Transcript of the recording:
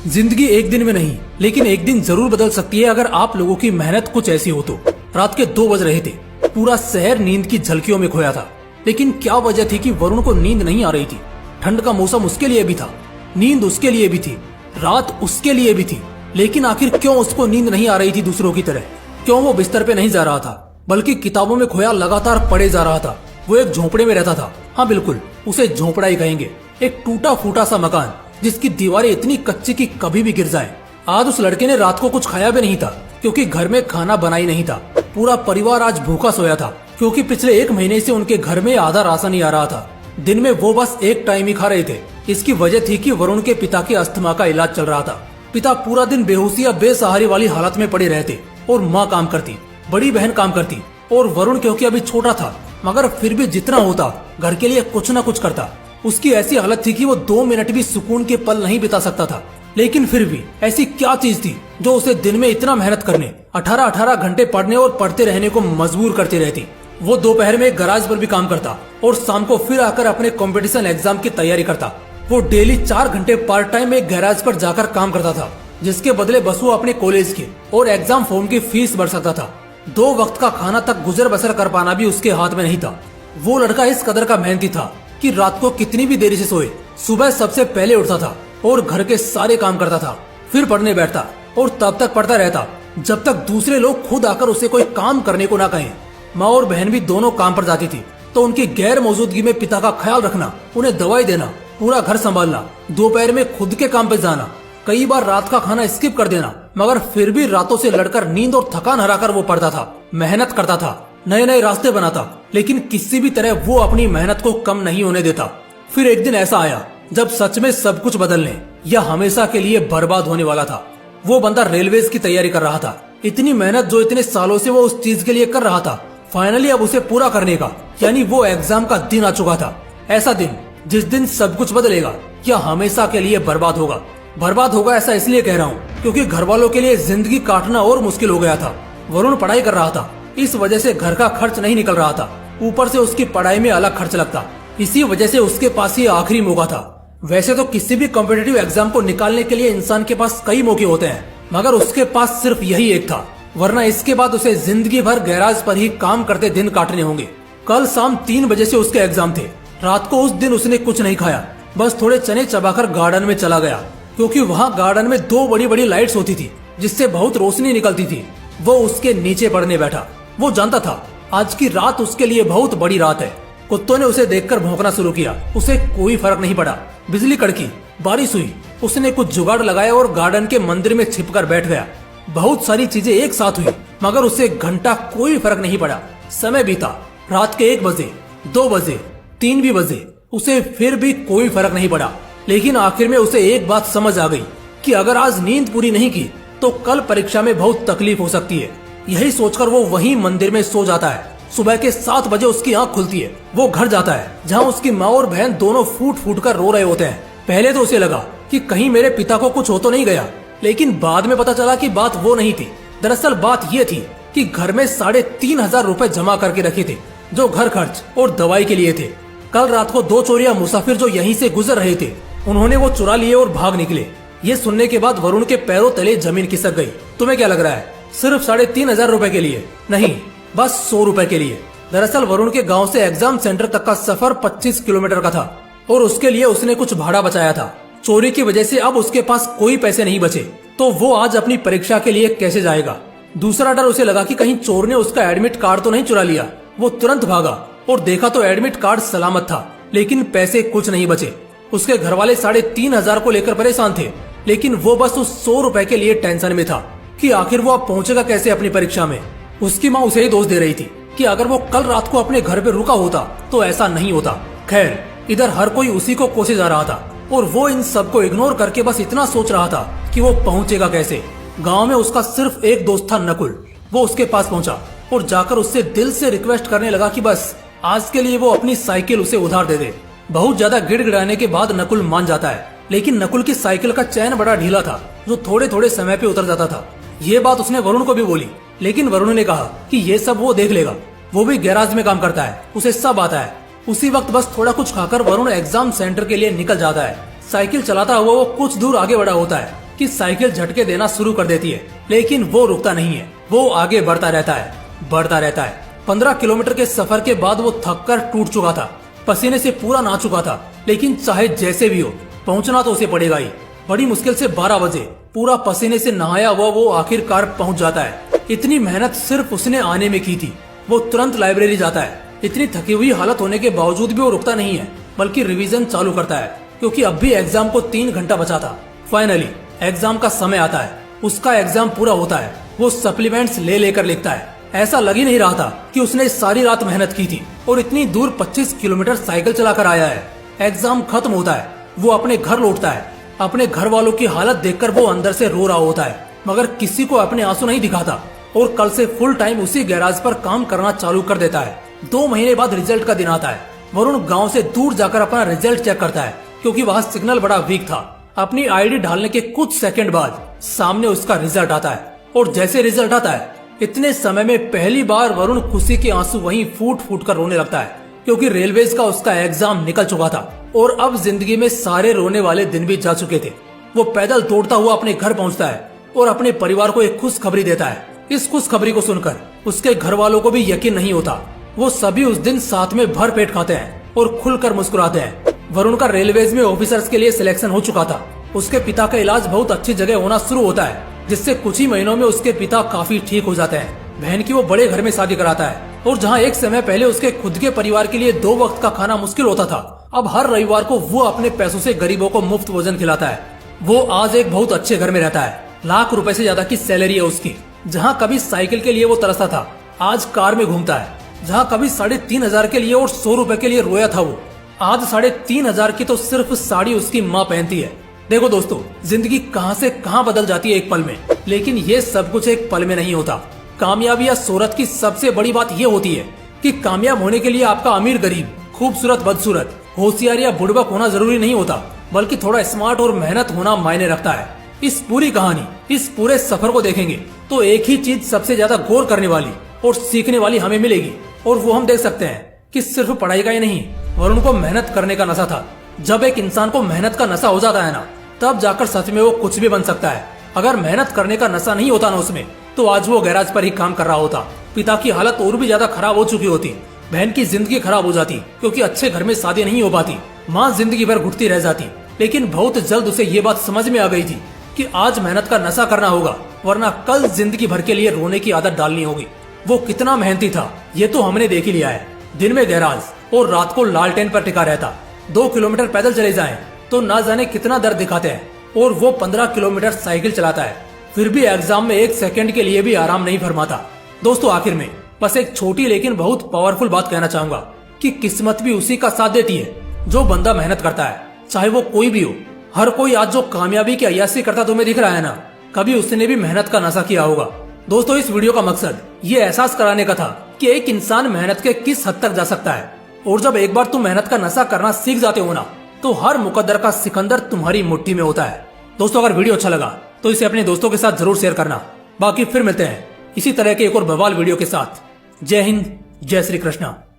जिंदगी एक दिन में नहीं, लेकिन एक दिन जरूर बदल सकती है अगर आप लोगों की मेहनत कुछ ऐसी हो तो। रात के 2 बज रहे थे। पूरा शहर नींद की झलकियों में खोया था। लेकिन क्या वजह थी कि वरुण को नींद नहीं आ रही थी? ठंड का मौसम उसके लिए भी था, नींद उसके लिए भी थी, रात उसके लिए भी थी। लेकिन आखिर क्यों उसको नींद नहीं आ रही थी दूसरों की तरह? क्यों वो बिस्तर पे नहीं जा रहा था, बल्कि किताबों में खोया लगातार पढ़े जा रहा था? वो एक झोंपड़े में रहता था। हाँ बिल्कुल, उसे झोंपड़ा ही कहेंगे। एक टूटा फूटा सा मकान जिसकी दीवारें इतनी कच्ची कि कभी भी गिर जाए। आज उस लड़के ने रात को कुछ खाया भी नहीं था, क्योंकि घर में खाना बना ही नहीं था। पूरा परिवार आज भूखा सोया था, क्योंकि पिछले 1 महीने से उनके घर में आधा राशन ही आ रहा था। दिन में वो बस एक टाइम ही खा रहे थे। इसकी वजह थी कि वरुण के पिता के अस्थमा का इलाज चल रहा था। पिता पूरा दिन बेहोशी या बेसहारी वाली हालत में पड़े रहते और माँ काम करती, बड़ी बहन काम करती, और वरुण क्योंकि अभी छोटा था, मगर फिर भी जितना होता घर के लिए कुछ न कुछ करता। उसकी ऐसी हालत थी कि वो 2 मिनट भी सुकून के पल नहीं बिता सकता था। लेकिन फिर भी ऐसी क्या चीज थी जो उसे दिन में इतना मेहनत करने, 18-18 घंटे पढ़ने और पढ़ते रहने को मजबूर करती रहती? वो दोपहर में गैराज पर भी काम करता और शाम को फिर आकर अपने कंपटीशन एग्जाम की तैयारी करता। वो डेली 4 घंटे पार्ट टाइम में गैराज पर जाकर काम करता था, जिसके बदले बस वो अपने कॉलेज के और एग्जाम फॉर्म की फीस भर सकता था। 2 वक्त का खाना तक गुजर बसर कर पाना भी उसके हाथ में नहीं था। वो लड़का इस कदर का मेहनती था कि रात को कितनी भी देरी से सोए, सुबह सबसे पहले उठता था और घर के सारे काम करता था, फिर पढ़ने बैठता और तब तक पढ़ता रहता जब तक दूसरे लोग खुद आकर उसे कोई काम करने को ना कहें। माँ और बहन भी दोनों काम पर जाती थी, तो उनकी गैर मौजूदगी में पिता का ख्याल रखना, उन्हें दवाई देना, पूरा घर संभालना, दोपहर में खुद के काम पे जाना, कई बार रात का खाना स्किप कर देना, मगर फिर भी रातों से लड़कर नींद और थकान हराकर वो पढ़ता था, मेहनत करता था, नए नए रास्ते बनाता, लेकिन किसी भी तरह वो अपनी मेहनत को कम नहीं होने देता। फिर एक दिन ऐसा आया जब सच में सब कुछ बदलने या हमेशा के लिए बर्बाद होने वाला था। वो बंदा रेलवेज की तैयारी कर रहा था। इतनी मेहनत जो इतने सालों से वो उस चीज के लिए कर रहा था, फाइनली अब उसे पूरा करने का, यानी वो एग्जाम का दिन आ चुका था। ऐसा दिन जिस दिन सब कुछ बदलेगा या हमेशा के लिए बर्बाद होगा। बर्बाद होगा ऐसा इसलिए कह रहा हूँ क्योंकि घर वालों के लिए जिंदगी काटना और मुश्किल हो गया था। वरुण पढ़ाई कर रहा था, इस वजह से घर का खर्च नहीं निकल रहा था। ऊपर से उसकी पढ़ाई में अलग खर्च लगता। इसी वजह से उसके पास ये आखिरी मौका था। वैसे तो किसी भी कॉम्पिटिटिव एग्जाम को निकालने के लिए इंसान के पास कई मौके होते हैं, मगर उसके पास सिर्फ यही एक था, वरना इसके बाद उसे जिंदगी भर गैराज पर ही काम करते दिन काटने होंगे। कल शाम 3 बजे से उसके एग्जाम थे। रात को उस दिन उसने कुछ नहीं खाया, बस थोड़े चने चबाकर गार्डन में चला गया, क्योंकि वहाँ गार्डन में 2 बड़ी बड़ी लाइट्स होती थी जिससे बहुत रोशनी निकलती थी। वो उसके नीचे पड़ने बैठा। वो जानता था आज की रात उसके लिए बहुत बड़ी रात है। कुत्तों ने उसे देखकर भौंकना शुरू किया, उसे कोई फर्क नहीं पड़ा। बिजली कड़की, बारिश हुई, उसने कुछ जुगाड़ लगाया और गार्डन के मंदिर में छिपकर बैठ गया। बहुत सारी चीजें एक साथ हुई, मगर उसे घंटा कोई फर्क नहीं पड़ा। समय बीता, रात के 1 बजे, 2 बजे, 3 भी बजे, उसे फिर भी कोई फर्क नहीं पड़ा। लेकिन आखिर में उसे एक बात समझ आ गई कि अगर आज नींद पूरी नहीं की तो कल परीक्षा में बहुत तकलीफ हो सकती है। यही सोचकर वो वहीं मंदिर में सो जाता है। सुबह के 7 बजे उसकी आंख खुलती है। वो घर जाता है जहाँ उसकी माँ और बहन दोनों फूट फूट कर रो रहे होते हैं। पहले तो उसे लगा कि कहीं मेरे पिता को कुछ हो तो नहीं गया, लेकिन बाद में पता चला कि बात वो नहीं थी। दरअसल बात ये थी कि घर में 3,500 रुपए जमा करके रखे थे, जो घर खर्च और दवाई के लिए थे। कल रात को 2 चोरिया मुसाफिर जो यहीं से गुजर रहे थे, उन्होंने वो चुरा लिए और भाग निकले। ये सुनने के बाद वरुण के पैरों तले जमीन खिसक गई। तुम्हें क्या लग रहा है? सिर्फ 3,500 रुपए के लिए? नहीं, बस 100 रुपए के लिए। दरअसल वरुण के गांव से एग्जाम सेंटर तक का सफर 25 किलोमीटर का था और उसके लिए उसने कुछ भाड़ा बचाया था। चोरी की वजह से अब उसके पास कोई पैसे नहीं बचे, तो वो आज अपनी परीक्षा के लिए कैसे जाएगा? दूसरा डर उसे लगा कि कहीं चोर ने उसका एडमिट कार्ड तो नहीं चुरा लिया। वो तुरंत भागा और देखा तो एडमिट कार्ड सलामत था, लेकिन पैसे कुछ नहीं बचे। उसके घर वाले 3,500 को लेकर परेशान थे, लेकिन वो बस उस 100 रुपए के लिए टेंशन में था कि आखिर वो अब पहुंचेगा कैसे अपनी परीक्षा में। उसकी माँ उसे ही दोष दे रही थी कि अगर वो कल रात को अपने घर पे रुका होता तो ऐसा नहीं होता। खैर, इधर हर कोई उसी को कोसे जा रहा था और वो इन सबको इग्नोर करके बस इतना सोच रहा था कि वो पहुंचेगा कैसे। गांव में उसका सिर्फ एक दोस्त था, नकुल। वो उसके पास पहुंचा और जाकर उससे दिल से रिक्वेस्ट करने लगा कि बस आज के लिए वो अपनी साइकिल उसे उधार दे दे। बहुत ज्यादा गिड़गिड़ाने के बाद नकुल मान जाता है, लेकिन नकुल की साइकिल का चैन बड़ा ढीला था, जो थोड़े थोड़े समय पे उतर जाता था। ये बात उसने वरुण को भी बोली, लेकिन वरुण ने कहा कि ये सब वो देख लेगा, वो भी गैराज में काम करता है, उसे सब आता है। उसी वक्त बस थोड़ा कुछ खाकर वरुण एग्जाम सेंटर के लिए निकल जाता है। साइकिल चलाता हुआ वो कुछ दूर आगे बढ़ा होता है कि साइकिल झटके देना शुरू कर देती है, लेकिन वो रुकता नहीं है। वो आगे बढ़ता रहता है। 15 किलोमीटर के सफर के बाद वो थक कर टूट चुका था, पसीने से पूरा नहा चुका था, लेकिन चाहे जैसे भी हो पहुंचना तो उसे पड़ेगा ही। बड़ी मुश्किल से 12 बजे पूरा पसीने से नहाया हुआ वो आखिरकार पहुंच जाता है। इतनी मेहनत सिर्फ उसने आने में की थी। वो तुरंत लाइब्रेरी जाता है। इतनी थकी हुई हालत होने के बावजूद भी वो रुकता नहीं है, बल्कि रिवीजन चालू करता है, क्योंकि अब भी एग्जाम को 3 घंटा बचा था। फाइनली एग्जाम का समय आता है। उसका एग्जाम पूरा होता है। वो सप्लीमेंट्स लेकर लिखता है। ऐसा लग ही नहीं रहा था कि उसने सारी रात मेहनत की थी और इतनी दूर 25 किलोमीटर साइकिल चलाकर आया है। एग्जाम खत्म होता है। वो अपने घर लौटता है। अपने घर वालों की हालत देखकर वो अंदर से रो रहा होता है, मगर किसी को अपने आंसू नहीं दिखाता और कल से फुल टाइम उसी गैराज पर काम करना चालू कर देता है। 2 महीने बाद रिजल्ट का दिन आता है। वरुण गांव से दूर जाकर अपना रिजल्ट चेक करता है, क्योंकि वहाँ सिग्नल बड़ा वीक था। अपनी आईडी डालने के कुछ सेकंड बाद सामने उसका रिजल्ट आता है और जैसे रिजल्ट आता है, इतने समय में पहली बार वरुण खुशी के आंसू वहीं फूट फूट कर रोने लगता है, क्योंकि रेलवेज का उसका एग्जाम निकल चुका था और अब जिंदगी में सारे रोने वाले दिन भी जा चुके थे। वो पैदल दौड़ता हुआ अपने घर पहुंचता है और अपने परिवार को एक खुशखबरी देता है। इस खुशखबरी को सुनकर उसके घर वालों को भी यकीन नहीं होता। वो सभी उस दिन साथ में भर पेट खाते हैं और खुलकर मुस्कुराते हैं। वरुण का रेलवेज में ऑफिसर्स के लिए सिलेक्शन हो चुका था। उसके पिता का इलाज बहुत अच्छी जगह होना शुरू होता है, जिससे कुछ ही महीनों में उसके पिता काफी ठीक हो जाते हैं। बहन की वो बड़े घर में शादी कराता है और जहाँ एक समय पहले उसके खुद के परिवार के लिए 2 वक्त का खाना मुश्किल होता था, अब हर रविवार को वो अपने पैसों से गरीबों को मुफ्त भोजन खिलाता है। वो आज एक बहुत अच्छे घर में रहता है। लाख रुपए से ज्यादा की सैलरी है उसकी। जहाँ कभी साइकिल के लिए वो तरसता था, आज कार में घूमता है। जहाँ कभी 3,500 के लिए और 100 रुपए के लिए रोया था, वो आज 3,500 की तो सिर्फ साड़ी उसकी माँ पहनती है। देखो दोस्तों, जिंदगी कहाँ से कहाँ बदल जाती है एक पल में, लेकिन ये सब कुछ एक पल में नहीं होता। कामयाबी या शोहरत की सबसे बड़ी बात ये होती है कि कामयाब होने के लिए आपका अमीर गरीब, खूबसूरत बदसूरत, होशियार या बुड़बक होना जरूरी नहीं होता, बल्कि थोड़ा स्मार्ट और मेहनत होना मायने रखता है। इस पूरी कहानी, इस पूरे सफर को देखेंगे तो एक ही चीज सबसे ज्यादा गौर करने वाली और सीखने वाली हमें मिलेगी, और वो हम देख सकते हैं कि सिर्फ पढ़ाई का ही नहीं, वरुण को मेहनत करने का नशा था। जब एक इंसान को मेहनत का नशा हो जाता है ना, तब जाकर सच में वो कुछ भी बन सकता है। अगर मेहनत करने का नशा नहीं होता ना उसमें, तो आज वो गैराज पर ही काम कर रहा होता। पिता की हालत और भी ज्यादा खराब हो चुकी होती। बहन की जिंदगी खराब हो जाती, क्योंकि अच्छे घर में शादी नहीं हो पाती। माँ जिंदगी भर घुटती रह जाती। लेकिन बहुत जल्द उसे ये बात समझ में आ गई थी कि आज मेहनत का नशा करना होगा, वरना कल जिंदगी भर के लिए रोने की आदत डालनी होगी। वो कितना मेहनती था ये तो हमने देख ही लिया है। दिन में गैराज और रात को लालटेन पर टिका रहता। 2 किलोमीटर पैदल चले जाएं तो ना जाने कितना दर्द दिखाते हैं, और वो 15 किलोमीटर साइकिल चलाता है, फिर भी एग्जाम में 1 सेकंड के लिए भी आराम नहीं फरमाता। दोस्तों, आखिर में बस एक छोटी लेकिन बहुत पावरफुल बात कहना चाहूंगा कि किस्मत भी उसी का साथ देती है जो बंदा मेहनत करता है, चाहे वो कोई भी हो। हर कोई आज जो कामयाबी की अय्यासी करता तुम्हें दिख रहा है ना, कभी उसने भी मेहनत का नशा किया होगा। दोस्तों, इस वीडियो का मकसद ये एहसास कराने का था कि एक इंसान मेहनत के किस हद तक जा सकता है, और जब एक बार तुम मेहनत का नशा करना सीख जाते हो ना, तो हर मुकद्दर का सिकंदर तुम्हारी मुट्ठी में होता है। दोस्तों, अगर वीडियो अच्छा लगा तो इसे अपने दोस्तों के साथ जरूर शेयर करना। बाकी फिर मिलते हैं इसी तरह के एक और बवाल वीडियो के साथ। जय हिंद, जय श्री कृष्णा।